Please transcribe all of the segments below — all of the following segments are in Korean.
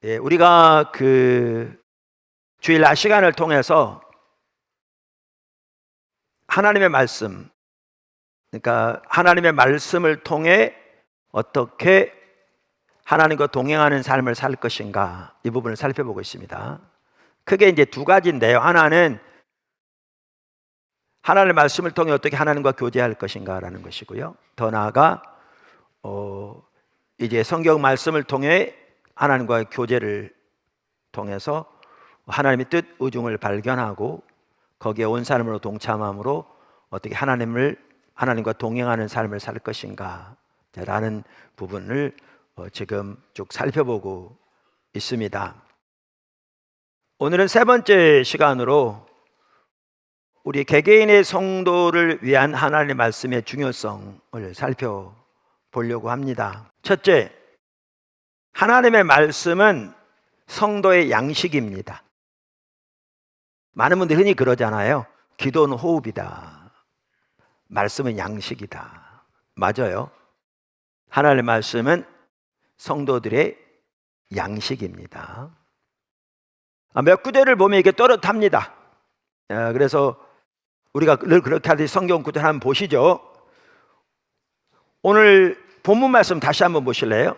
우리가 주일 낮 시간을 통해서 하나님의 말씀, 그러니까 하나님의 말씀을 통해 어떻게 하나님과 동행하는 삶을 살 것인가, 이 부분을 살펴보고 있습니다. 크게 이제 두 가지인데요. 하나는 하나님의 말씀을 통해 어떻게 하나님과 교제할 것인가라는 것이고요. 더 나아가 이제 성경 말씀을 통해 하나님과의 교제를 통해서 하나님의 뜻, 의중을 발견하고 거기에 온 사람으로 동참함으로 어떻게 하나님과 동행하는 삶을 살 것인가 라는 부분을 지금 쭉 살펴보고 있습니다. 오늘은 세 번째 시간으로 우리 개개인의 성도를 위한 하나님의 말씀의 중요성을 살펴보려고 합니다. 첫째, 하나님의 말씀은 성도의 양식입니다. 많은 분들이 흔히 그러잖아요. 기도는 호흡이다. 말씀은 양식이다. 맞아요. 하나님의 말씀은 성도들의 양식입니다. 몇 구절을 보면 이게 또렷합니다. 그래서 우리가 늘 그렇게 하듯이 성경 구절 한번 보시죠. 오늘 본문 말씀 다시 한번 보실래요?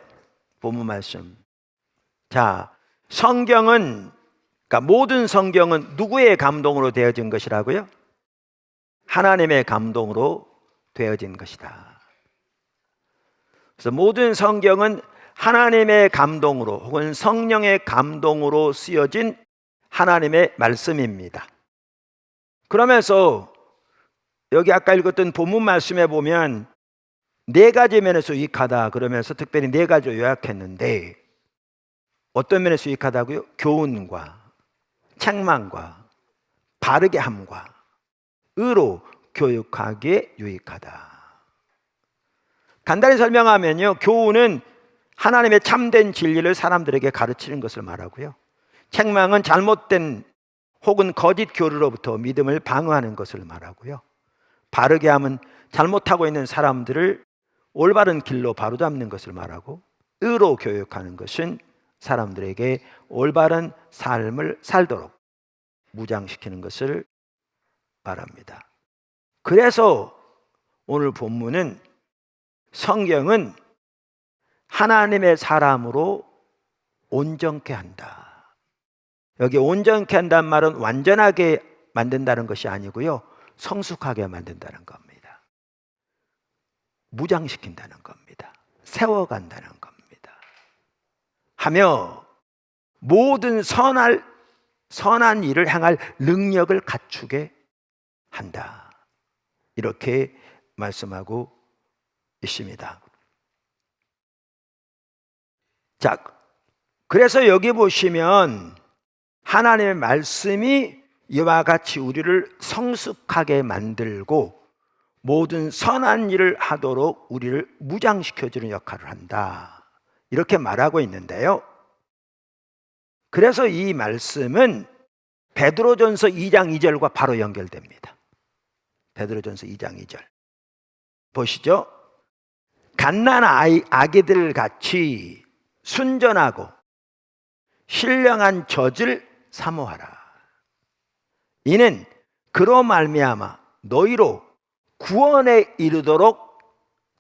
본문 말씀. 자, 성경은, 그러니까 모든 성경은 누구의 감동으로 되어진 것이라고요? 하나님의 감동으로 되어진 것이다. 그래서 모든 성경은 하나님의 감동으로 혹은 성령의 감동으로 쓰여진 하나님의 말씀입니다. 그러면서 여기 아까 읽었던 본문 말씀에 보면 네 가지 면에서 유익하다 그러면서 특별히 네 가지로 요약했는데 어떤 면에서 유익하다고요? 교훈과 책망과 바르게 함과 의로 교육하기에 유익하다. 간단히 설명하면요, 교훈은 하나님의 참된 진리를 사람들에게 가르치는 것을 말하고요, 책망은 잘못된 혹은 거짓 교리로부터 믿음을 방어하는 것을 말하고요, 바르게 함은 잘못하고 있는 사람들을 올바른 길로 바로잡는 것을 말하고, 의로 교육하는 것은 사람들에게 올바른 삶을 살도록 무장시키는 것을 말합니다. 그래서 오늘 본문은 성경은 하나님의 사람으로 온전케 한다. 여기 온전케 한다는 말은 완전하게 만든다는 것이 아니고요, 성숙하게 만든다는 겁니다. 무장시킨다는 겁니다. 세워간다는 겁니다. 하며 모든 선한 일을 향할 능력을 갖추게 한다. 이렇게 말씀하고 있습니다. 자, 그래서 여기 보시면 하나님의 말씀이 이와 같이 우리를 성숙하게 만들고 모든 선한 일을 하도록 우리를 무장시켜주는 역할을 한다. 이렇게 말하고 있는데요. 그래서 이 말씀은 베드로전서 2장 2절과 바로 연결됩니다. 베드로전서 2장 2절 보시죠. 갓난 아기들 같이 순전하고 신령한 젖을 사모하라. 이는 그로 말미암아 너희로 구원에 이르도록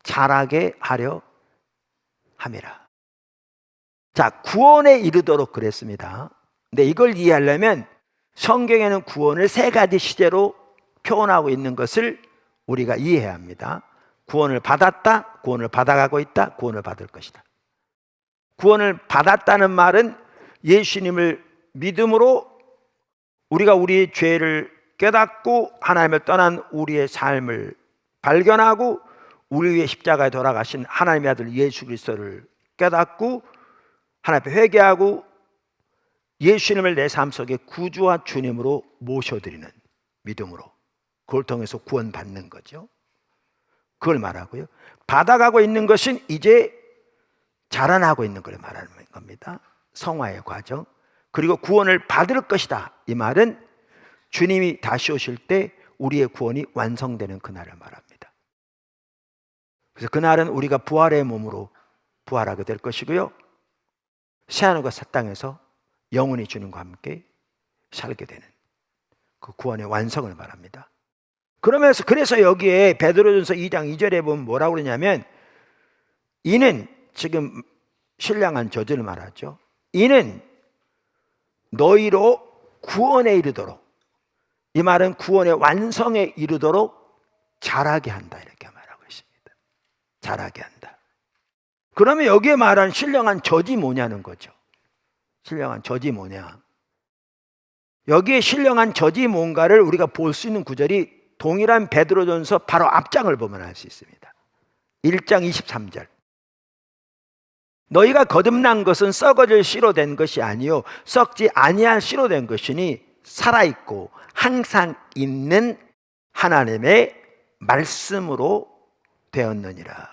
자라게 하려 함이라. 자, 구원에 이르도록 그랬습니다. 근데 이걸 이해하려면 성경에는 구원을 세 가지 시제로 표현하고 있는 것을 우리가 이해해야 합니다. 구원을 받았다, 구원을 받아가고 있다, 구원을 받을 것이다. 구원을 받았다는 말은 예수님을 믿음으로 우리가 우리의 죄를 깨닫고 하나님을 떠난 우리의 삶을 발견하고 우리 위해 십자가에 돌아가신 하나님의 아들 예수 그리스도를 깨닫고 하나님 앞에 회개하고 예수님을 내 삶 속에 구주와 주님으로 모셔드리는 믿음으로, 그걸 통해서 구원받는 거죠. 그걸 말하고요, 받아가고 있는 것은 이제 자라나고 있는 걸 말하는 겁니다. 성화의 과정. 그리고 구원을 받을 것이다, 이 말은 주님이 다시 오실 때 우리의 구원이 완성되는 그날을 말합니다. 그래서 그날은 우리가 부활의 몸으로 부활하게 될 것이고요, 새하늘과 새 땅에서 영원히 주님과 함께 살게 되는 그 구원의 완성을 말합니다. 그래서 여기에 베드로전서 2장 2절에 보면 뭐라고 그러냐면, 이는, 지금 신령한 저주를 말하죠. 이는 너희로 구원에 이르도록, 이 말은 구원의 완성에 이르도록 자라게 한다, 이렇게 말하고 있습니다. 자라게 한다. 그러면 여기에 말한 신령한 젖이 뭐냐는 거죠. 신령한 젖이 뭐냐. 여기에 신령한 젖이 뭔가를 우리가 볼 수 있는 구절이 동일한 베드로전서 바로 앞장을 보면 알 수 있습니다. 1장 23절. 너희가 거듭난 것은 썩어질 씨로 된 것이 아니요 썩지 아니할 씨로 된 것이니 살아있고 항상 있는 하나님의 말씀으로 되었느니라.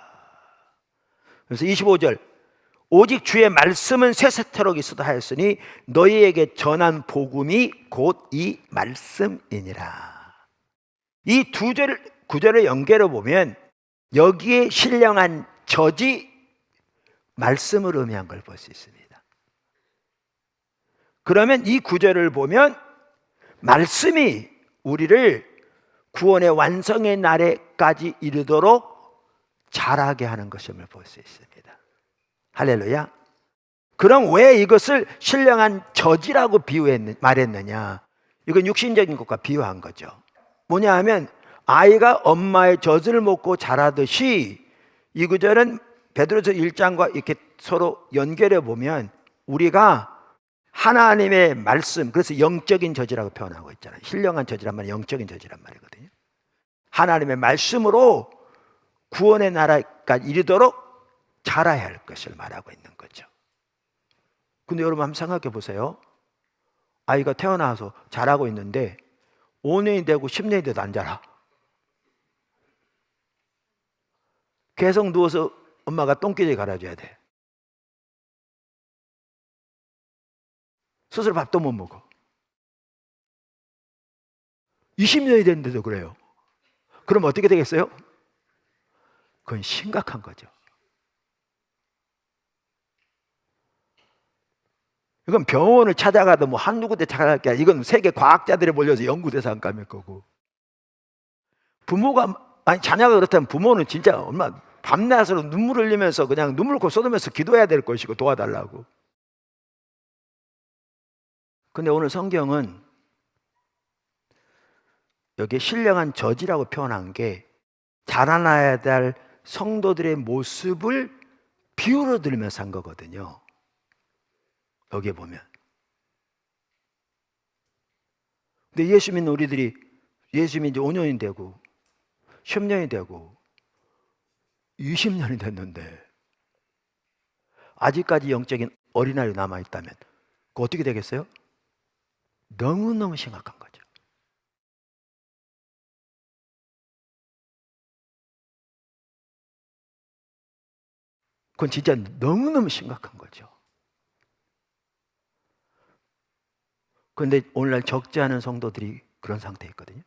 그래서 25절. 오직 주의 말씀은 세세토록 있어도 하였으니 너희에게 전한 복음이 곧 이 말씀이니라. 이 두 구절을 연결해 보면 여기에 신령한 젖이 말씀을 의미한 걸 볼 수 있습니다. 그러면 이 구절을 보면 말씀이 우리를 구원의 완성의 날에까지 이르도록 자라게 하는 것임을 볼 수 있습니다. 할렐루야. 그럼 왜 이것을 신령한 젖이라고 말했느냐? 이건 육신적인 것과 비유한 거죠. 뭐냐 하면 아이가 엄마의 젖을 먹고 자라듯이, 이 구절은 베드로전서 1장과 이렇게 서로 연결해 보면 우리가 하나님의 말씀, 그래서 영적인 젖이라고 표현하고 있잖아요. 신령한 젖이란 말은 영적인 젖이란 말이거든요. 하나님의 말씀으로 구원의 나라까지 이르도록 자라야 할 것을 말하고 있는 거죠. 근데 여러분 한번 생각해 보세요. 아이가 태어나서 자라고 있는데 5년이 되고 10년이 돼도 안 자라. 계속 누워서 엄마가 똥기저귀 갈아줘야 돼. 스스로 밥도 못 먹어. 20년이 됐는데도 그래요. 그럼 어떻게 되겠어요? 그건 심각한 거죠. 이건 병원을 찾아가도 뭐 한두 군데 찾아갈 게 아니라 이건 세계 과학자들이 몰려서 연구대상감일 거고, 자녀가 그렇다면 부모는 진짜 얼마나 밤낮으로 눈물 흘리면서 그냥 눈물코 쏟으면서 기도해야 될 것이고 도와달라고. 근데 오늘 성경은 여기에 신령한 젖이라고 표현한 게 자라나야 될 성도들의 모습을 비유로 들면서 한 거거든요. 여기에 보면. 근데 예수 믿는 우리들이 예수 믿은 지 5년이 되고 10년이 되고 20년이 됐는데 아직까지 영적인 어린아이로 남아있다면 그거 어떻게 되겠어요? 너무너무 심각한 거죠. 그건 진짜 너무너무 심각한 거죠. 그런데 오늘날 적지 않은 성도들이 그런 상태에 있거든요.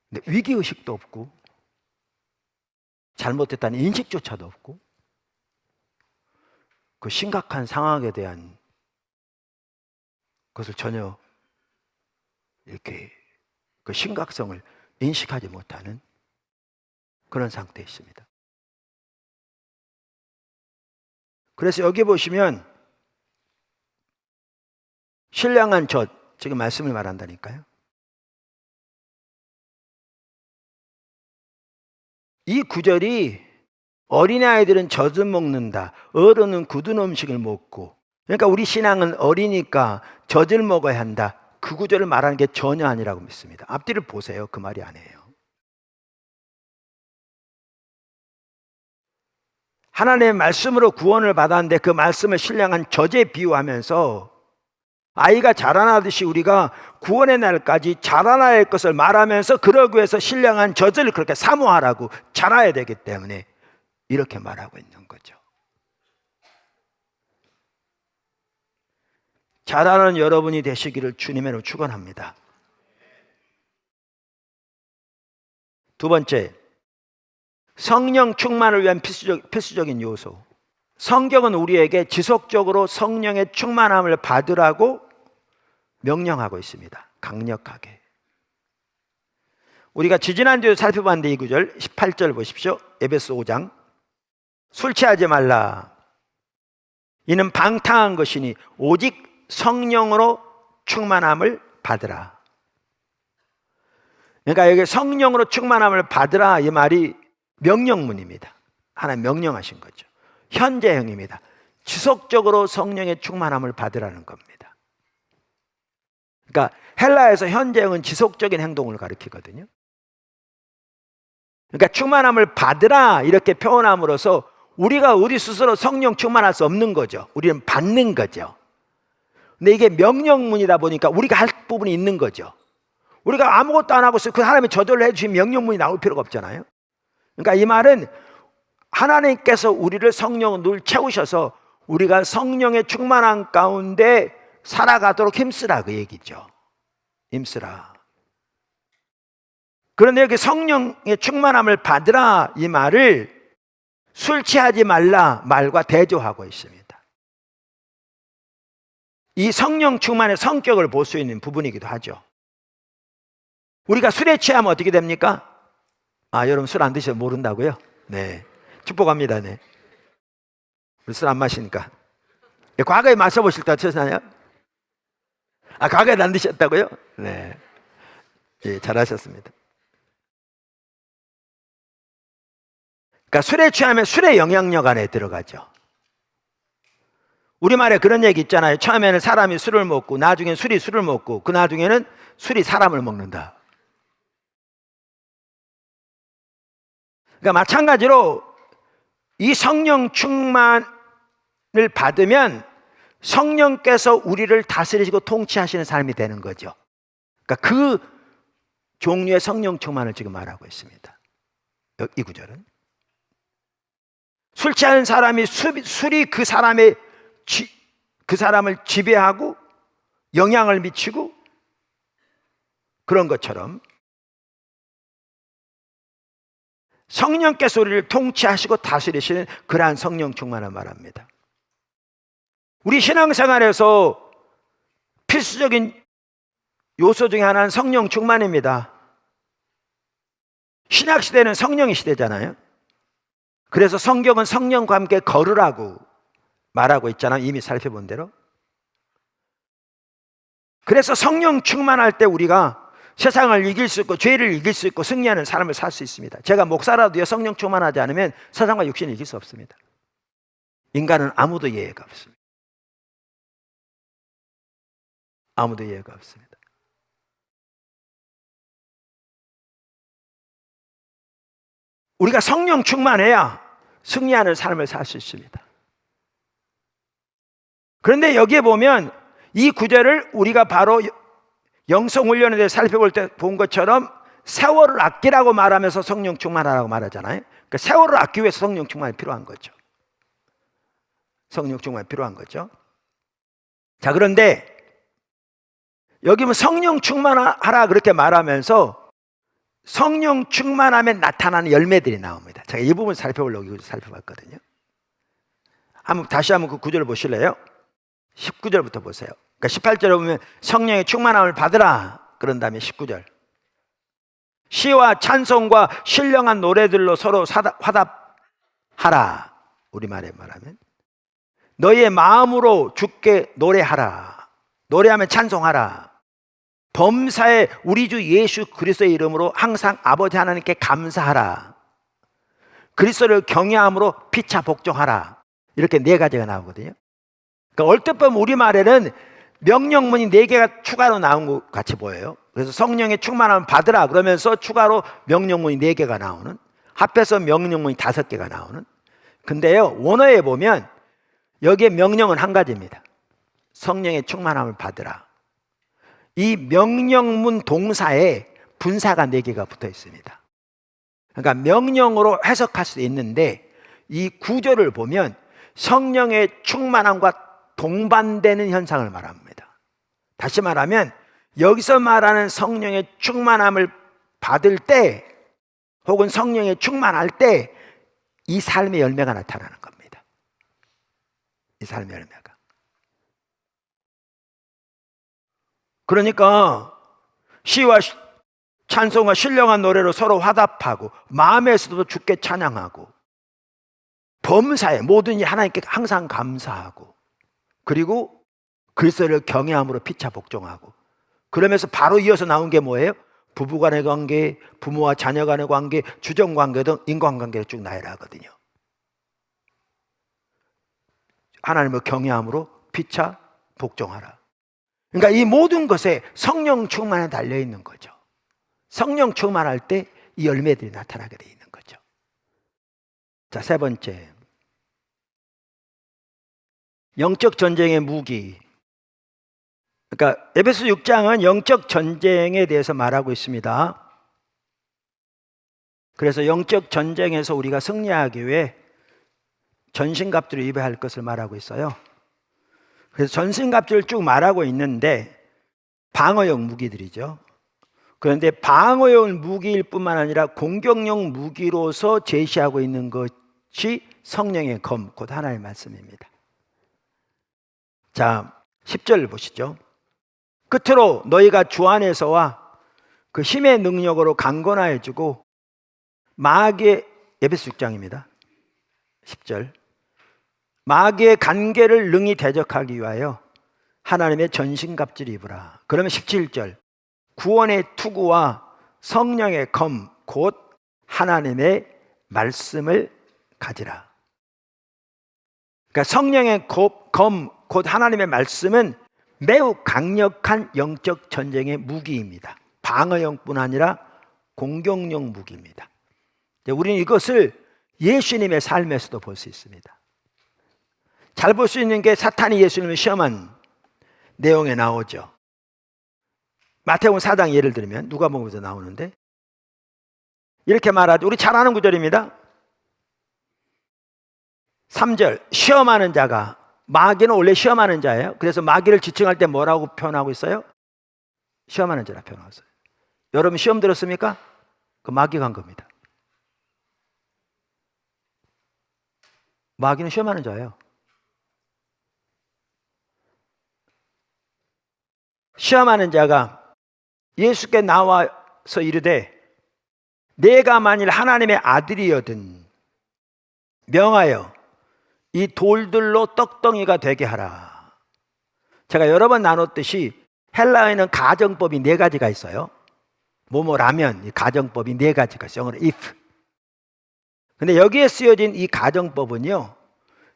근데 위기의식도 없고 잘못됐다는 인식조차도 없고 그 심각한 상황에 대한 그것을 전혀 이렇게 그 심각성을 인식하지 못하는 그런 상태에 있습니다. 그래서 여기 보시면 신령한 젖, 지금 말씀을 말한다니까요. 이 구절이 어린아이들은 젖을 먹는다, 어른은 굳은 음식을 먹고, 그러니까 우리 신앙은 어리니까 젖을 먹어야 한다, 그 구절을 말하는 게 전혀 아니라고 믿습니다. 앞뒤를 보세요. 그 말이 아니에요. 하나님의 말씀으로 구원을 받았는데 그 말씀을 신령한 젖에 비유하면서 아이가 자라나듯이 우리가 구원의 날까지 자라나야 할 것을 말하면서 그러기 위해서 신령한 젖을 그렇게 사모하라고, 자라야 되기 때문에 이렇게 말하고 있는 거죠. 자라는 여러분이 되시기를 주님의 이름으로 축원합니다. 두 번째, 성령 충만을 위한 필수적인 요소. 성경은 우리에게 지속적으로 성령의 충만함을 받으라고 명령하고 있습니다. 강력하게. 우리가 지지난주에 살펴봤는데 이 구절 18절 보십시오. 에베소 5장. 술 취하지 말라. 이는 방탕한 것이니 오직 성령으로 충만함을 받으라. 그러니까 여기 성령으로 충만함을 받으라 이 말이 명령문입니다. 하나님 명령하신 거죠. 현재형입니다. 지속적으로 성령의 충만함을 받으라는 겁니다. 그러니까 헬라에서 현재형은 지속적인 행동을 가리키거든요. 그러니까 충만함을 받으라 이렇게 표현함으로써 우리가 우리 스스로 성령 충만할 수 없는 거죠. 우리는 받는 거죠. 근데 이게 명령문이다 보니까 우리가 할 부분이 있는 거죠. 우리가 아무것도 안 하고 그 하나님이 저절로 해주신 명령문이 나올 필요가 없잖아요. 그러니까 이 말은 하나님께서 우리를 성령으로 늘 채우셔서 우리가 성령의 충만함 가운데 살아가도록 힘쓰라 그 얘기죠. 힘쓰라. 그런데 여기 성령의 충만함을 받으라 이 말을 술 취하지 말라 말과 대조하고 있습니다. 이 성령 충만의 성격을 볼 수 있는 부분이기도 하죠. 우리가 술에 취하면 어떻게 됩니까? 여러분 술 안 드셔서 모른다고요? 네. 축복합니다. 네. 술 안 마시니까. 과거에 마셔보실 때 어떠셨나요? 과거에 안 드셨다고요? 네. 예, 잘하셨습니다. 그러니까 술에 취하면 술의 영향력 안에 들어가죠. 우리말에 그런 얘기 있잖아요. 처음에는 사람이 술을 먹고 나중엔 술이 술을 먹고 그 나중에는 술이 사람을 먹는다. 그러니까 마찬가지로 이 성령 충만을 받으면 성령께서 우리를 다스리시고 통치하시는 삶이 되는 거죠. 그러니까 그 종류의 성령 충만을 지금 말하고 있습니다. 이 구절은 술 취하는 사람이 술이 그 사람을 지배하고 영향을 미치고 그런 것처럼 성령께서 우리를 통치하시고 다스리시는 그러한 성령 충만을 말합니다. 우리 신앙생활에서 필수적인 요소 중에 하나는 성령 충만입니다. 신약시대는 성령의 시대잖아요. 그래서 성경은 성령과 함께 걸으라고 말하고 있잖아요. 이미 살펴본 대로. 그래서 성령 충만할 때 우리가 세상을 이길 수 있고 죄를 이길 수 있고 승리하는 삶을 살 수 있습니다. 제가 목사라도요 성령 충만하지 않으면 세상과 육신을 이길 수 없습니다. 인간은 아무도 이해가 없습니다. 아무도 이해가 없습니다. 우리가 성령 충만해야 승리하는 삶을 살 수 있습니다. 그런데 여기에 보면 이 구절을 우리가 바로 영성훈련에 대해 살펴볼 때 본 것처럼 세월을 아끼라고 말하면서 성령 충만하라고 말하잖아요. 그러니까 세월을 아끼기 위해서 성령 충만이 필요한 거죠. 성령 충만이 필요한 거죠. 자, 그런데 여기 뭐 성령 충만하라 그렇게 말하면서 성령 충만하면 나타나는 열매들이 나옵니다. 제가 이 부분 살펴보려고 살펴봤거든요. 다시 한번 그 구절을 보실래요? 19절부터 보세요. 그러니까 18절에 보면 성령의 충만함을 받으라 그런 다음에 19절 시와 찬송과 신령한 노래들로 서로 화답하라. 우리말에 말하면 너희의 마음으로 주께 노래하라. 노래하면 찬송하라. 범사에 우리 주 예수 그리스도의 이름으로 항상 아버지 하나님께 감사하라. 그리스도를 경외함으로 피차 복종하라. 이렇게 네 가지가 나오거든요. 그러니까 얼뜻 보면 우리말에는 명령문이 4개가 추가로 나온 것 같이 보여요. 그래서 성령의 충만함을 받으라 그러면서 추가로 명령문이 4개가 나오는, 합해서 명령문이 5개가 나오는. 근데요, 원어에 보면 여기에 명령은 한 가지입니다. 성령의 충만함을 받으라. 이 명령문 동사에 분사가 4개가 붙어 있습니다. 그러니까 명령으로 해석할 수 있는데 이 구절을 보면 성령의 충만함과 동반되는 현상을 말합니다. 다시 말하면 여기서 말하는 성령의 충만함을 받을 때 혹은 성령의 충만할 때 이 삶의 열매가 나타나는 겁니다. 이 삶의 열매가. 그러니까 시와 찬송과 신령한 노래로 서로 화답하고 마음에서도 주께 찬양하고 범사에 모든 일 하나님께 항상 감사하고 그리고 그리스도를 경외함으로 피차 복종하고 그러면서 바로 이어서 나온 게 뭐예요? 부부간의 관계, 부모와 자녀간의 관계, 주정관계 등 인간관계를 쭉 나열을 하거든요. 하나님을 경외함으로 피차 복종하라. 그러니까 이 모든 것에 성령 충만에 달려있는 거죠. 성령 충만할 때 이 열매들이 나타나게 되어 있는 거죠. 자, 세 번째, 영적 전쟁의 무기. 그러니까 에베소 6장은 영적 전쟁에 대해서 말하고 있습니다. 그래서 영적 전쟁에서 우리가 승리하기 위해 전신갑주를 입어야 할 것을 말하고 있어요. 그래서 전신갑주를 쭉 말하고 있는데 방어용 무기들이죠. 그런데 방어용 무기일 뿐만 아니라 공격용 무기로서 제시하고 있는 것이 성령의 검, 곧 하나님의 말씀입니다. 자, 10절 보시죠. 끝으로 너희가 주 안에서와 그 힘의 능력으로 강건하여지고 마귀의, 에베소 6장입니다. 10절. 마귀의 간계를 능히 대적하기 위하여 하나님의 전신갑주를 입으라. 그러면 17절. 구원의 투구와 성령의 검, 곧 하나님의 말씀을 가지라. 그러니까 성령의 검, 곧 하나님의 말씀은 매우 강력한 영적 전쟁의 무기입니다. 방어용뿐 아니라 공격용 무기입니다. 우리는 이것을 예수님의 삶에서도 볼 수 있습니다. 잘 볼 수 있는 게 사탄이 예수님을 시험한 내용에 나오죠. 마태복음 4장 예를 들면 누가복음에서 나오는데 이렇게 말하죠. 우리 잘 아는 구절입니다. 3절, 시험하는 자가, 마귀는 원래 시험하는 자예요. 그래서 마귀를 지칭할 때 뭐라고 표현하고 있어요? 시험하는 자라 표현하고 있어요. 여러분 시험 들었습니까? 그 마귀가 한 겁니다. 마귀는 시험하는 자예요. 시험하는 자가 예수께 나와서 이르되 내가 만일 하나님의 아들이여든 명하여 이 돌들로 떡덩이가 되게 하라. 제가 여러 번 나눴듯이 헬라어에는 가정법이 4가지가 있어요. 뭐뭐라면 이 가정법이 4가지가 있어요. 영어로 if. 근데 여기에 쓰여진 이 가정법은요,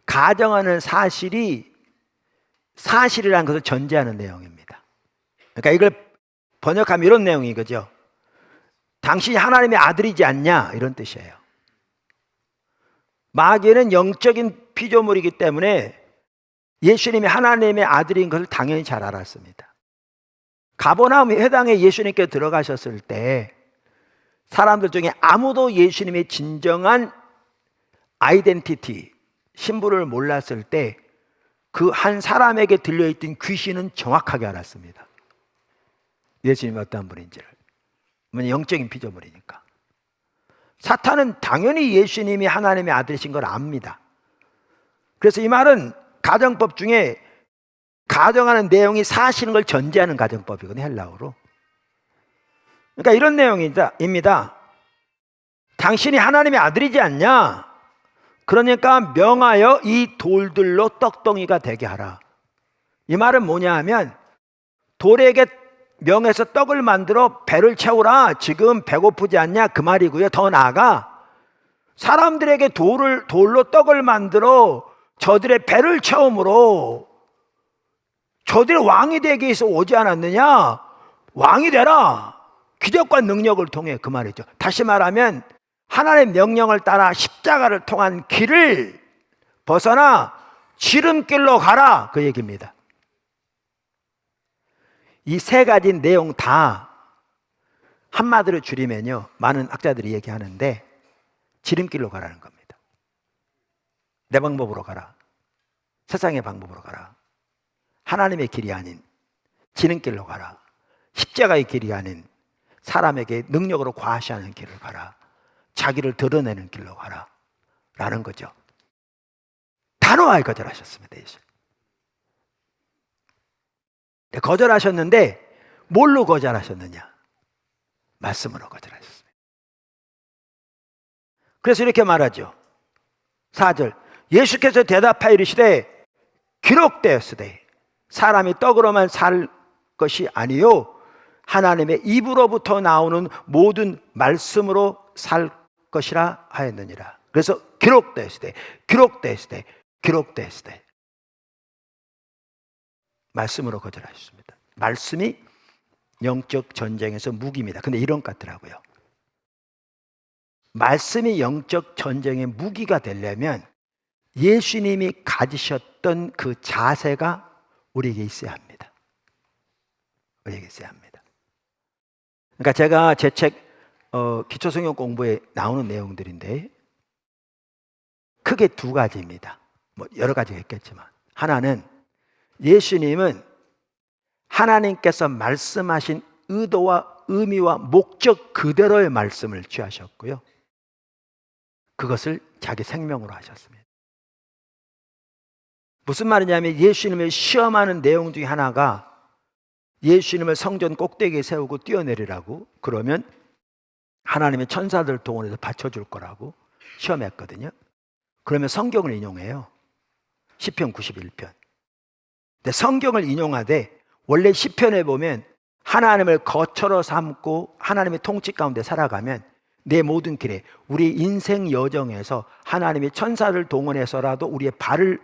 가정하는 사실이 사실이라는 것을 전제하는 내용입니다. 그러니까 이걸 번역하면 이런 내용이 거죠. 당신이 하나님의 아들이지 않냐, 이런 뜻이에요. 마귀는 영적인 피조물이기 때문에 예수님이 하나님의 아들인 것을 당연히 잘 알았습니다. 가버나움 회당에 예수님께 들어가셨을 때 사람들 중에 아무도 예수님의 진정한 아이덴티티, 신분을 몰랐을 때 그 한 사람에게 들려있던 귀신은 정확하게 알았습니다. 예수님이 어떤 분인지를. 영적인 피조물이니까. 사탄은 당연히 예수님이 하나님의 아들이신 걸 압니다. 그래서 이 말은 가정법 중에 가정하는 내용이 사실인 걸 전제하는 가정법이거든요, 헬라어로. 그러니까 이런 내용입니다. 당신이 하나님의 아들이지 않냐? 그러니까 명하여 이 돌들로 떡덩이가 되게 하라. 이 말은 뭐냐 하면 돌에게 명해서 떡을 만들어 배를 채우라. 지금 배고프지 않냐? 그 말이고요. 더 나아가 사람들에게 돌로 떡을 만들어 저들의 배를 채움으로 저들의 왕이 되기 위해서 오지 않았느냐? 왕이 되라. 기적과 능력을 통해, 그 말이죠. 다시 말하면 하나님의 명령을 따라 십자가를 통한 길을 벗어나 지름길로 가라, 그 얘기입니다. 이 3가지 내용 다 한마디로 줄이면요, 많은 학자들이 얘기하는데 지름길로 가라는 겁니다. 내 방법으로 가라. 세상의 방법으로 가라. 하나님의 길이 아닌 지름길로 가라. 십자가의 길이 아닌 사람에게 능력으로 과시하는 길을 가라. 자기를 드러내는 길로 가라 라는 거죠. 다 단호하게 거절하셨습니다. 예수. 거절하셨는데 뭘로 거절하셨느냐? 말씀으로 거절하셨습니다. 그래서 이렇게 말하죠. 4절 예수께서 대답하여 이르시되 기록되었으되 사람이 떡으로만 살 것이 아니요 하나님의 입으로부터 나오는 모든 말씀으로 살 것이라 하였느니라. 그래서 기록되었으되 말씀으로 거절하셨습니다. 말씀이 영적 전쟁에서 무기입니다. 근데 이런 것 같더라고요. 말씀이 영적 전쟁의 무기가 되려면 예수님이 가지셨던 그 자세가 우리에게 있어야 합니다. 우리에게 있어야 합니다. 그러니까 제가 제 책 기초성경 공부에 나오는 내용들인데 크게 두 가지입니다. 뭐 여러 가지가 있겠지만 하나는 예수님은 하나님께서 말씀하신 의도와 의미와 목적 그대로의 말씀을 취하셨고요. 그것을 자기 생명으로 하셨습니다. 무슨 말이냐면 예수님을 시험하는 내용 중에 하나가 예수님을 성전 꼭대기에 세우고 뛰어내리라고 그러면 하나님의 천사들 동원해서 받쳐줄 거라고 시험했거든요. 그러면 성경을 인용해요. 시편 91편. 근데 성경을 인용하되 원래 시편에 보면 하나님을 거처로 삼고 하나님의 통치 가운데 살아가면 내 모든 길에 우리 인생 여정에서 하나님의 천사를 동원해서라도 우리의 발을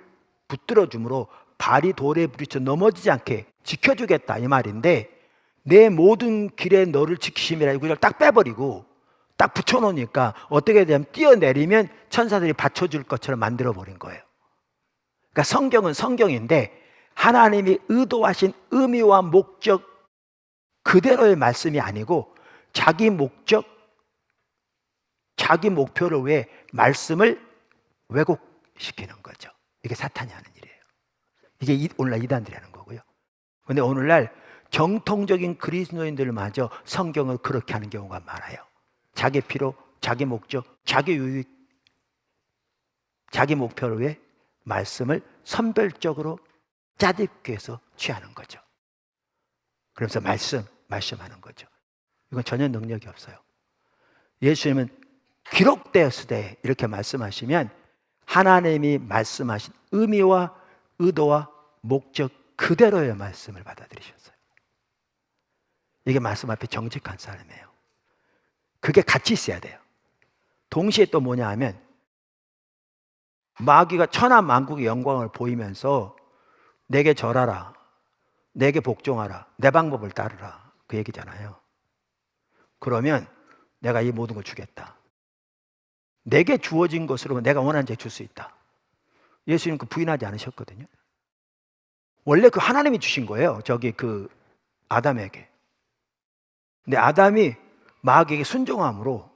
붙들어 주므로 발이 돌에 부딪혀 넘어지지 않게 지켜주겠다 이 말인데 내 모든 길에 너를 지키심이라 이걸 딱 빼버리고 딱 붙여놓으니까 어떻게 되냐면 뛰어내리면 천사들이 받쳐줄 것처럼 만들어버린 거예요. 그러니까 성경은 성경인데 하나님이 의도하신 의미와 목적 그대로의 말씀이 아니고 자기 목적, 자기 목표를 위해 말씀을 왜곡시키는 거죠. 이게 사탄이 하는 일이에요. 이게 오늘날 이단들이 하는 거고요. 그런데 오늘날 정통적인 그리스도인들마저 성경을 그렇게 하는 경우가 많아요. 자기 필요, 자기 목적, 자기 유익, 자기 목표를 위해 말씀을 선별적으로 짜깁기 위해서 취하는 거죠. 그러면서 말씀하는 거죠. 이건 전혀 능력이 없어요. 예수님은 기록되었으되 이렇게 말씀하시면 하나님이 말씀하신 의미와 의도와 목적 그대로의 말씀을 받아들이셨어요. 이게 말씀 앞에 정직한 사람이에요. 그게 같이 있어야 돼요. 동시에 또 뭐냐 하면 마귀가 천하만국의 영광을 보이면서 내게 절하라, 내게 복종하라, 내 방법을 따르라 그 얘기잖아요. 그러면 내가 이 모든 걸 주겠다. 내게 주어진 것으로 내가 원하는 데 줄 수 있다. 예수님 그 부인하지 않으셨거든요. 원래 그 하나님이 주신 거예요. 저기 그 아담에게. 근데 아담이 마귀에게 순종함으로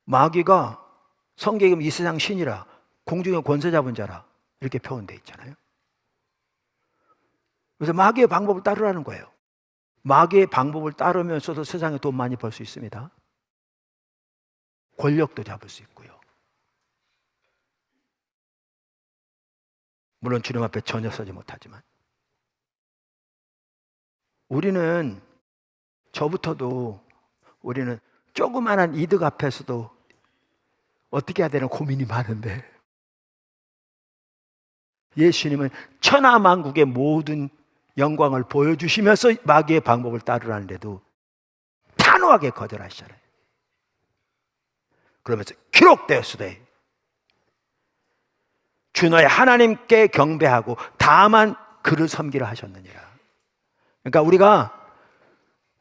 마귀가 성경에 이 세상 신이라 공중의 권세 잡은 자라 이렇게 표현되어 있잖아요. 그래서 마귀의 방법을 따르라는 거예요. 마귀의 방법을 따르면서도 세상에 돈 많이 벌 수 있습니다. 권력도 잡을 수 있고요. 물론 주님 앞에 전혀 서지 못하지만 우리는 저부터도 우리는 조그마한 이득 앞에서도 어떻게 해야 되는 고민이 많은데 예수님은 천하만국의 모든 영광을 보여주시면서 마귀의 방법을 따르라는데도 단호하게 거절하시잖아요. 그러면서 기록되었으되 주 너의 하나님께 경배하고 다만 그를 섬기라 하셨느니라. 그러니까 우리가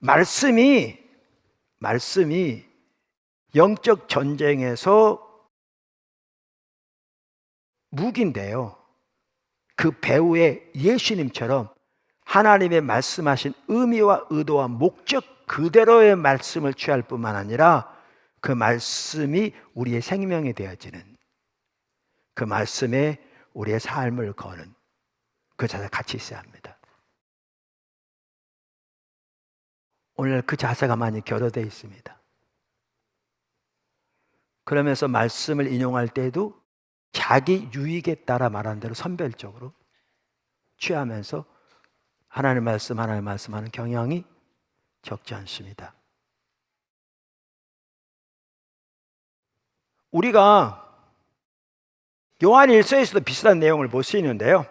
말씀이 영적 전쟁에서 무기인데요. 그 배후에 예수님처럼 하나님의 말씀하신 의미와 의도와 목적 그대로의 말씀을 취할 뿐만 아니라 그 말씀이 우리의 생명이 되어지는 그 말씀에 우리의 삶을 거는 그 자세가 같이 있어야 합니다. 오늘 그 자세가 많이 결여되어 있습니다. 그러면서 말씀을 인용할 때에도 자기 유익에 따라 말하는 대로 선별적으로 취하면서 하나님의 말씀 하는 경향이 적지 않습니다. 우리가 요한일서에서도 비슷한 내용을 볼 수 있는데요.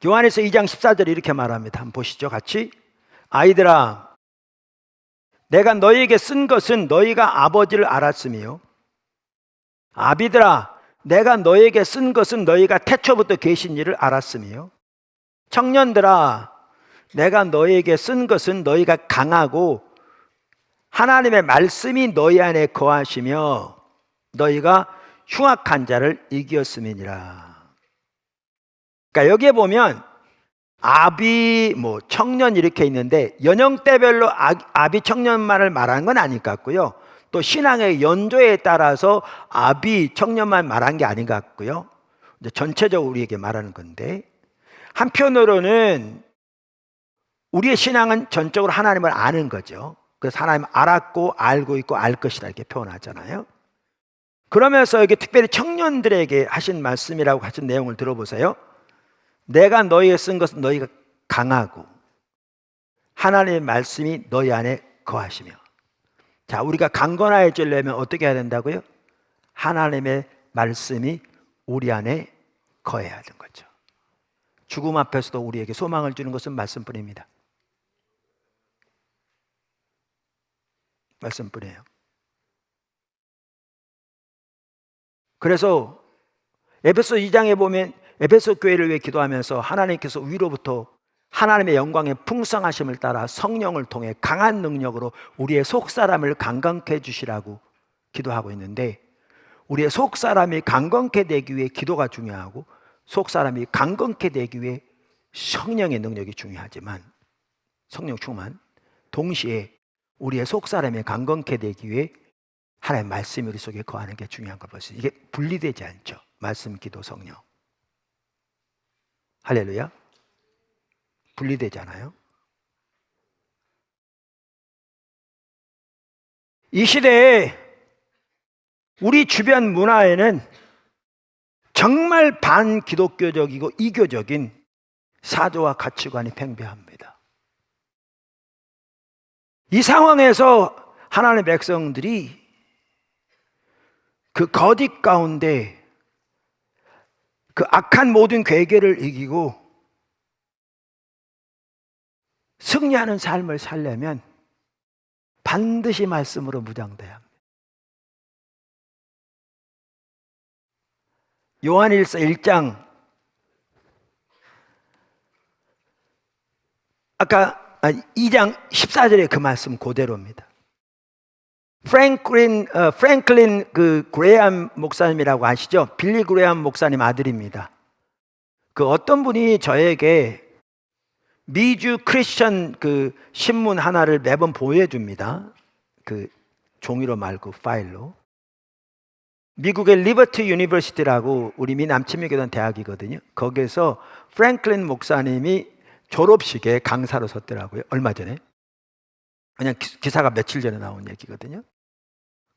요한일서 2장 14절에 이렇게 말합니다. 한번 보시죠, 같이. 아이들아, 내가 너희에게 쓴 것은 너희가 아버지를 알았으며, 아비들아, 내가 너희에게 쓴 것은 너희가 태초부터 계신 이를 알았으며, 청년들아, 내가 너희에게 쓴 것은 너희가 강하고 하나님의 말씀이 너희 안에 거하시며 너희가 흉악한 자를 이겼음이니라. 그러니까 여기에 보면 아비, 청년 이렇게 있는데 연령대별로 아비, 청년만을 말하는 건 아닌 것 같고요. 또 신앙의 연조에 따라서 아비, 청년만 말한 게 아닌 것 같고요. 이제 전체적으로 우리에게 말하는 건데, 한편으로는 우리의 신앙은 전적으로 하나님을 아는 거죠. 그래서 하나님 알았고 알고 있고 알 것이다 이렇게 표현하잖아요. 그러면서 여기 특별히 청년들에게 하신 말씀이라고 하신 내용을 들어보세요. 내가 너희에 쓴 것은 너희가 강하고 하나님의 말씀이 너희 안에 거하시며. 자, 우리가 강건해지려면 어떻게 해야 된다고요? 하나님의 말씀이 우리 안에 거해야 하는 거죠. 죽음 앞에서도 우리에게 소망을 주는 것은 말씀뿐입니다. 말씀뿐이에요. 그래서 에베소 2장에 보면 에베소 교회를 위해 기도하면서 하나님께서 위로부터 하나님의 영광의 풍성하심을 따라 성령을 통해 강한 능력으로 우리의 속사람을 강건케 해주시라고 기도하고 있는데, 우리의 속사람이 강건케 되기 위해 기도가 중요하고 속사람이 강건케 되기 위해 성령의 능력이 중요하지만, 성령 충만, 동시에 우리의 속사람이 강건케 되기 위해 하나님의 말씀이 우리 속에 거하는 게 중요한 걸 보세요. 이게 분리되지 않죠. 말씀, 기도, 성령. 할렐루야. 분리되지 않아요. 이 시대에 우리 주변 문화에는 정말 반기독교적이고 이교적인 사조와 가치관이 팽배합니다. 이 상황에서 하나님의 백성들이 그 거짓 가운데 그 악한 모든 괴계를 이기고 승리하는 삶을 살려면 반드시 말씀으로 무장돼야 합니다. 요한일서 1장, 아까 2장 14절에 그 말씀 그대로입니다. 프랭클린 그레이엄 목사님이라고 아시죠? 빌리 그레이엄 목사님 아들입니다. 그 어떤 분이 저에게 미주 크리스천 그 신문 하나를 매번 보여줍니다. 그 종이로 말고 파일로. 미국의 리버티 유니버시티라고 우리 미 남침미교단 대학이거든요. 거기에서 프랭클린 목사님이 졸업식에 강사로 섰더라고요. 얼마 전에. 그냥 기사가 며칠 전에 나온 얘기거든요.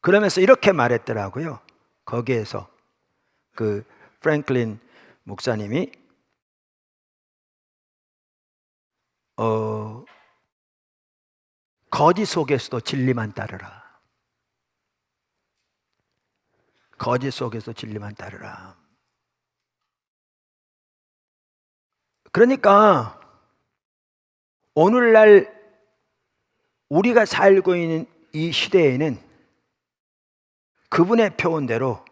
그러면서 이렇게 말했더라고요. 거기에서 그 프랭클린 목사님이 거짓 속에서도 진리만 따르라. 거짓 속에서 진리만 따르라. 그러니까 오늘날 우리가 살고 있는 이 시대에는 그분의 표현대로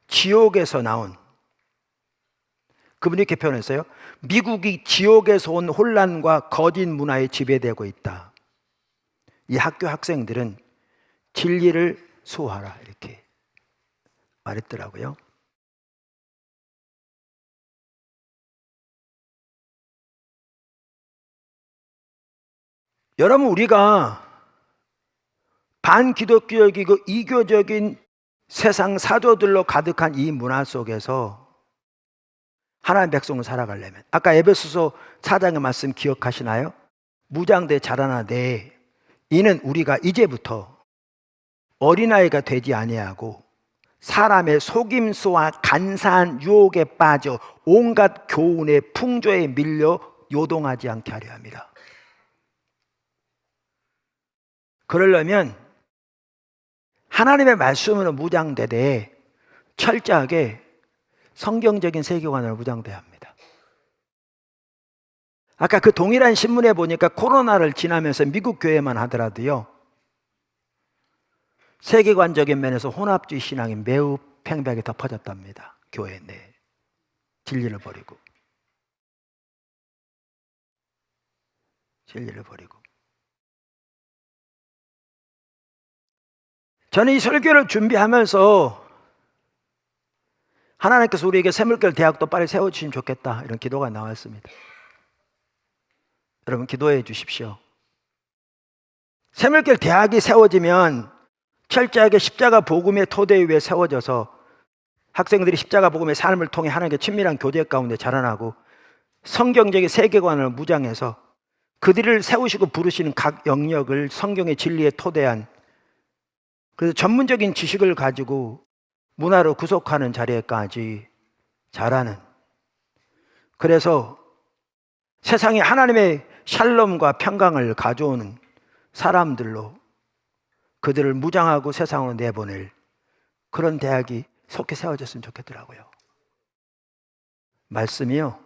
지옥에서 나온, 그분이 이렇게 표현했어요. 미국이 지옥에서 온 혼란과 거짓 문화에 지배되고 있다. 이 학교 학생들은 진리를 수호하라 이렇게 말했더라고요. 여러분, 우리가 반기독교적이고 이교적인 세상 사조들로 가득한 이 문화 속에서 하나님의 백성을 살아가려면, 아까 에베소서 4장의 말씀 기억하시나요? 무장대 자라나되 이는 우리가 이제부터 어린아이가 되지 아니하고 사람의 속임수와 간사한 유혹에 빠져 온갖 교훈의 풍조에 밀려 요동하지 않게 하려 합니다. 그러려면 하나님의 말씀으로 무장되되 철저하게 성경적인 세계관으로 무장돼야 합니다. 아까 그 동일한 신문에 보니까 코로나를 지나면서 미국 교회만 하더라도요, 세계관적인 면에서 혼합주의 신앙이 매우 팽배하게 덮어졌답니다. 교회 내 진리를 버리고 저는 이 설교를 준비하면서 하나님께서 우리에게 샘물결 대학도 빨리 세워주시면 좋겠다, 이런 기도가 나왔습니다. 여러분 기도해 주십시오. 샘물결 대학이 세워지면 철저하게 십자가 복음의 토대 위에 세워져서 학생들이 십자가 복음의 삶을 통해 하나님께 친밀한 교제 가운데 자라나고 성경적인 세계관을 무장해서 그들을 세우시고 부르시는 각 영역을 성경의 진리에 토대한, 그래서 전문적인 지식을 가지고 문화로 구속하는 자리에까지 자라는, 그래서 세상에 하나님의 샬롬과 평강을 가져오는 사람들로 그들을 무장하고 세상으로 내보낼 그런 대학이 속히 세워졌으면 좋겠더라고요. 말씀이요,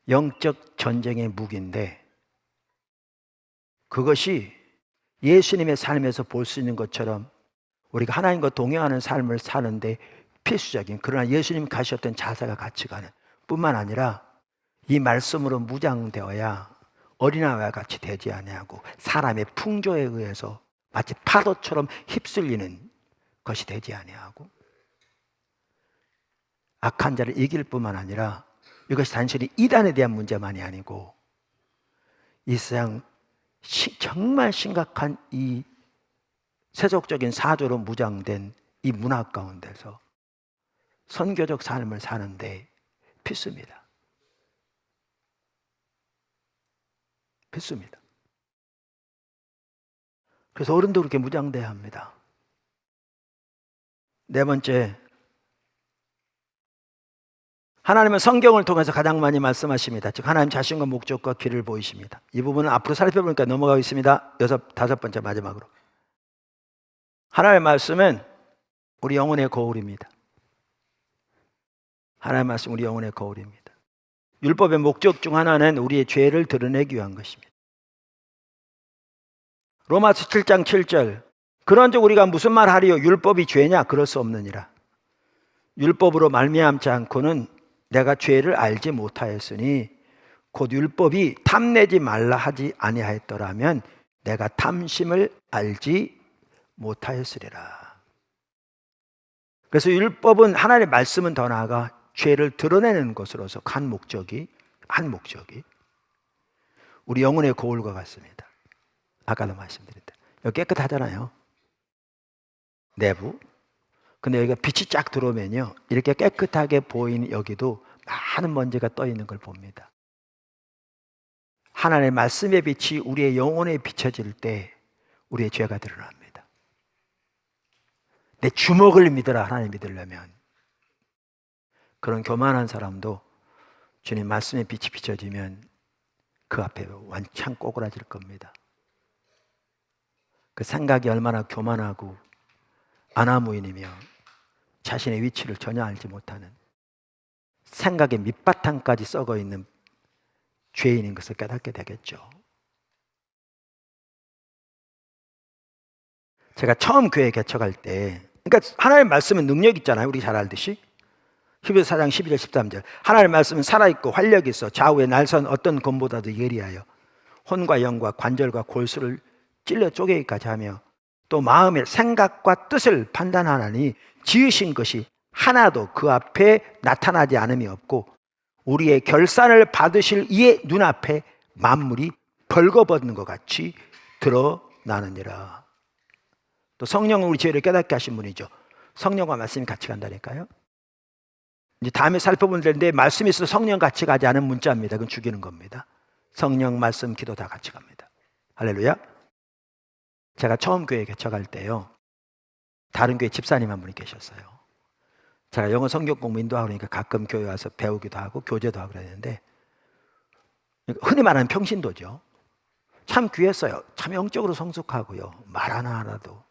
영적 전쟁의 무기인데 그것이 예수님의 삶에서 볼 수 있는 것처럼 우리가 하나님과 동행하는 삶을 사는데 필수적인, 그러나 예수님이 가셨던 자세가 같이 가는 뿐만 아니라 이 말씀으로 무장되어야 어린아이와 같이 되지 아니하고 사람의 풍조에 의해서 마치 파도처럼 휩쓸리는 것이 되지 아니하고 악한 자를 이길 뿐만 아니라 이것이 단순히 이단에 대한 문제만이 아니고 이 세상 정말 심각한 이 세속적인 사조로 무장된 이 문화 가운데서 선교적 삶을 사는데 필수입니다. 필수입니다. 그래서 어른도 그렇게 무장돼야 합니다. 네 번째, 하나님은 성경을 통해서 가장 많이 말씀하십니다. 즉 하나님 자신과 목적과 길을 보이십니다. 이 부분은 앞으로 살펴보니까 넘어가겠습니다. 다섯 번째 마지막으로, 하나님의 말씀은 우리 영혼의 거울입니다. 하나님의 말씀 우리 영혼의 거울입니다. 율법의 목적 중 하나는 우리의 죄를 드러내기 위한 것입니다. 로마서 7장 7절, 그런즉 우리가 무슨 말 하리요? 율법이 죄냐? 그럴 수 없느니라. 율법으로 말미암지 않고는 내가 죄를 알지 못하였으니 곧 율법이 탐내지 말라 하지 아니하였더라면 내가 탐심을 알지 못하였으리라. 그래서 율법은, 하나님의 말씀은 더 나아가 죄를 드러내는 것으로서 한 목적이 우리 영혼의 거울과 같습니다. 아까도 말씀드린 대로 여기 깨끗하잖아요, 내부. 근데 여기가 빛이 쫙 들어오면요, 이렇게 깨끗하게 보이는 여기도 많은 먼지가 떠 있는 걸 봅니다. 하나님의 말씀의 빛이 우리의 영혼에 비춰질 때 우리의 죄가 드러납니다. 내 주먹을 믿어라, 하나님 믿으려면. 그런 교만한 사람도 주님 말씀의 빛이 비춰지면 그 앞에 완창 꼬그라질 겁니다. 그 생각이 얼마나 교만하고 아나무인이며 자신의 위치를 전혀 알지 못하는, 생각의 밑바탕까지 썩어 있는 죄인인 것을 깨닫게 되겠죠. 제가 처음 교회 개척할 때, 그러니까 하나님의 말씀은 능력 있잖아요, 우리 잘 알듯이. 히브리서 4장 12절 13절, 하나님의 말씀은 살아있고 활력이 있어 좌우에 날선 어떤 검보다도 예리하여 혼과 영과 관절과 골수를 찔러 쪼개기까지 하며 또 마음의 생각과 뜻을 판단하나니 지으신 것이 하나도 그 앞에 나타나지 않음이 없고 우리의 결산을 받으실 이의 눈앞에 만물이 벌거벗는 것 같이 드러나느니라. 또 성령은 우리 죄를 깨닫게 하신 분이죠. 성령과 말씀이 같이 간다니까요. 이제 다음에 살펴보면 되는데, 말씀이 있어서 성령 같이 가지 않은 문자입니다. 그건 죽이는 겁니다. 성령, 말씀, 기도 다 같이 갑니다. 할렐루야. 제가 처음 교회 개척할 때요, 다른 교회 집사님 한 분이 계셨어요. 제가 영어 성경 공부 인도하고 그러니까 가끔 교회 와서 배우기도 하고 교제도 하고 그랬는데, 흔히 말하는 평신도죠. 참 귀했어요. 참 영적으로 성숙하고요, 말 하나하나도.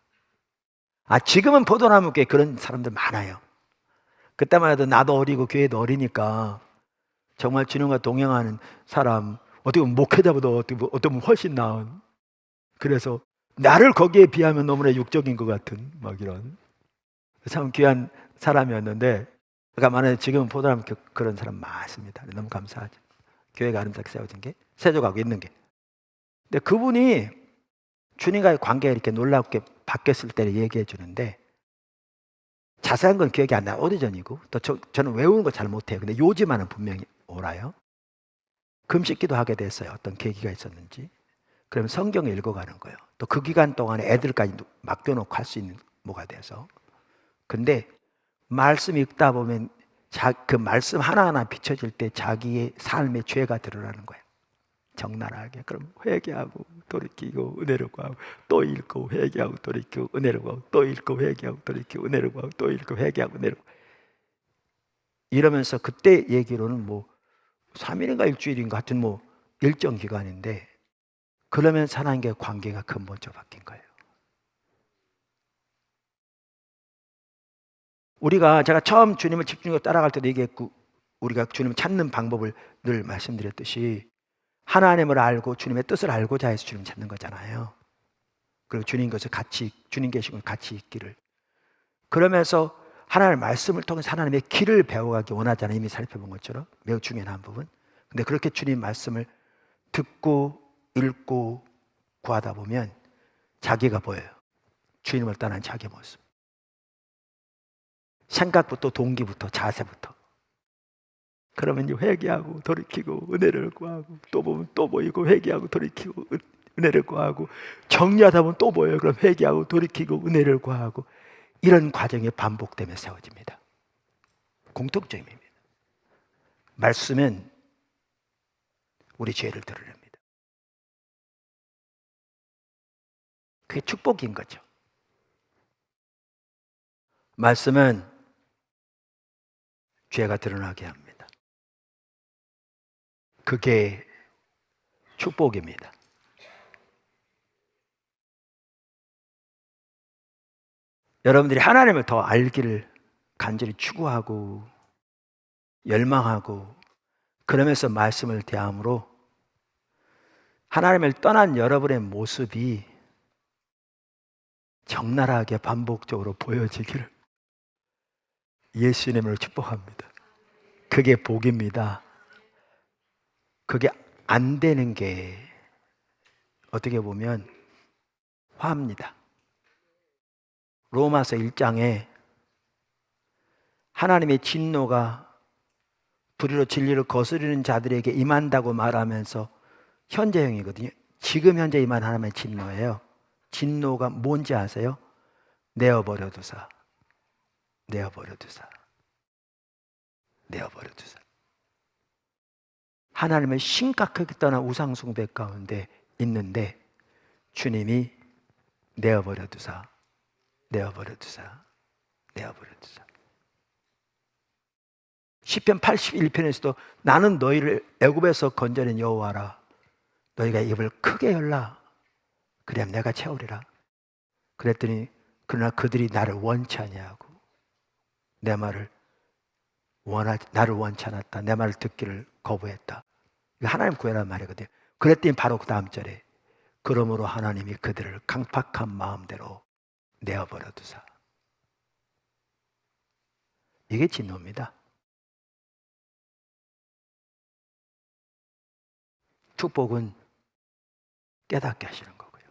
지금은 포도나무교회 그런 사람들 많아요. 그때만 해도 나도 어리고 교회도 어리니까 정말 주님과 동행하는 사람, 어떻게 보면 목회자보다 어떻게 보면 훨씬 나은, 그래서 나를 거기에 비하면 너무나 육적인 것 같은 막 이런 참 귀한 사람이었는데, 그러니까 만약에 지금은 포도나무 그런 사람 많습니다. 너무 감사하죠. 교회가 아름답게 세워진 게, 세워가고 있는 게. 근데 그분이 주님과의 관계가 이렇게 놀랍게 바뀌었을 때를 얘기해 주는데, 자세한 건 기억이 안 나요. 오래전이고 또 저는 외우는 거 잘 못해요. 근데 요지만은 분명히 알아요. 금식기도 하게 됐어요. 어떤 계기가 있었는지. 그러면 성경을 읽어가는 거예요. 또 그 기간 동안에 애들까지 맡겨놓고 할 수 있는 뭐가 돼서. 근데 말씀 읽다 보면 그 말씀 하나하나 비춰질 때 자기의 삶의 죄가 드러나는 거예요. 적나라하게. 그럼 회개하고 돌이키고 은혜를 구하고 또 읽고 회개하고 돌이키고 은혜를 구하고 또 읽고 회개하고 돌이키고 은혜를 구하고 또 읽고 회개하고 은혜를 구하고. 이러면서 그때 얘기로는 뭐 3일인가 일주일인가 하여튼 뭐 일정 기간인데, 그러면서 하나님과의 관계가 근본적으로 바뀐 거예요. 제가 처음 주님을 집중적으로 따라갈 때도 얘기했고, 우리가 주님을 찾는 방법을 늘 말씀드렸듯이 하나님을 알고 주님의 뜻을 알고자 해서 주님 찾는 거잖아요. 그리고 주님 것을 같이, 주님 계신 걸 같이 있기를. 그러면서 하나님의 말씀을 통해서 하나님의 길을 배워가기 원하잖아요. 이미 살펴본 것처럼 매우 중요한 부분. 근데 그렇게 주님 말씀을 듣고 읽고 구하다 보면 자기가 보여요. 주님을 떠난 자기 모습. 생각부터 동기부터 자세부터. 그러면 회개하고 돌이키고 은혜를 구하고, 또 보면 또 보이고 회개하고 돌이키고 은혜를 구하고, 정리하다 보면 또 보여요. 그럼 회개하고 돌이키고 은혜를 구하고, 이런 과정이 반복되며 세워집니다. 공통점입니다. 말씀은 우리 죄를 드러냅니다. 그게 축복인 거죠. 말씀은 죄가 드러나게 합니다. 그게 축복입니다. 여러분들이 하나님을 더 알기를 간절히 추구하고 열망하고, 그러면서 말씀을 대함으로 하나님을 떠난 여러분의 모습이 적나라하게 반복적으로 보여지기를 예수님으로 축복합니다. 그게 복입니다. 그게 안 되는 게 어떻게 보면 화입니다. 로마서 1장에 하나님의 진노가 불의로 진리를 거스르는 자들에게 임한다고 말하면서 현재형이거든요. 지금 현재 임한 하나님의 진노예요. 진노가 뭔지 아세요? 내어버려두사. 내어버려두사. 내어버려두사. 하나님을 심각하게 떠난 우상숭배 가운데 있는데 주님이 내어버려두사. 내어버려두사. 내어버려두사. 시편 81편에서도 나는 너희를 애굽에서 건져낸 여호와라. 너희가 입을 크게 열라. 그래야 내가 채우리라. 그랬더니 그러나 그들이 나를 원치 아니하고 나를 원치 않았다. 내 말을 듣기를 거부했다. 이거 하나님 구해라는 말이거든요. 그랬더니 바로 그 다음 절에 그러므로 하나님이 그들을 강팍한 마음대로 내어버려 두사. 이게 진노입니다. 축복은 깨닫게 하시는 거고요.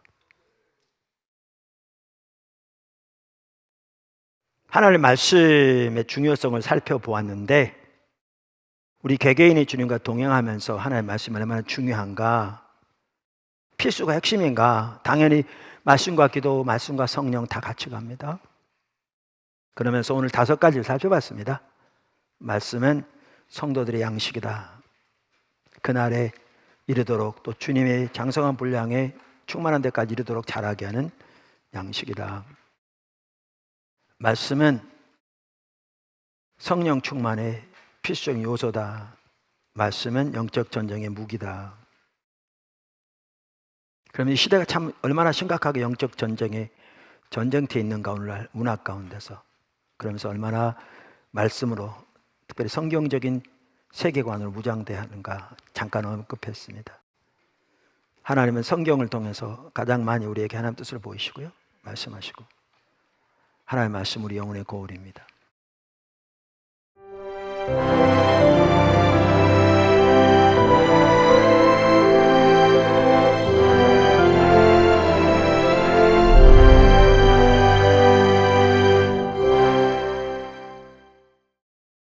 하나님의 말씀의 중요성을 살펴보았는데, 우리 개개인이 주님과 동행하면서 하나님의 말씀이 얼마나 중요한가, 필수가 핵심인가. 당연히 말씀과 기도, 말씀과 성령 다 같이 갑니다. 그러면서 오늘 5가지를 살펴봤습니다. 말씀은 성도들의 양식이다. 그날에 이르도록, 또 주님의 장성한 분량에 충만한 데까지 이르도록 자라게 하는 양식이다. 말씀은 성령 충만의 필수적인 요소다. 말씀은 영적 전쟁의 무기다. 그러면 이 시대가 참 얼마나 심각하게 영적 전쟁에 전쟁터에 있는가, 오늘날 문학 가운데서. 그러면서 얼마나 말씀으로, 특별히 성경적인 세계관으로 무장돼야 하는가 잠깐 언급했습니다. 하나님은 성경을 통해서 가장 많이 우리에게 하나님 뜻을 보이시고요, 말씀하시고, 하나님의 말씀 우리 영혼의 거울입니다.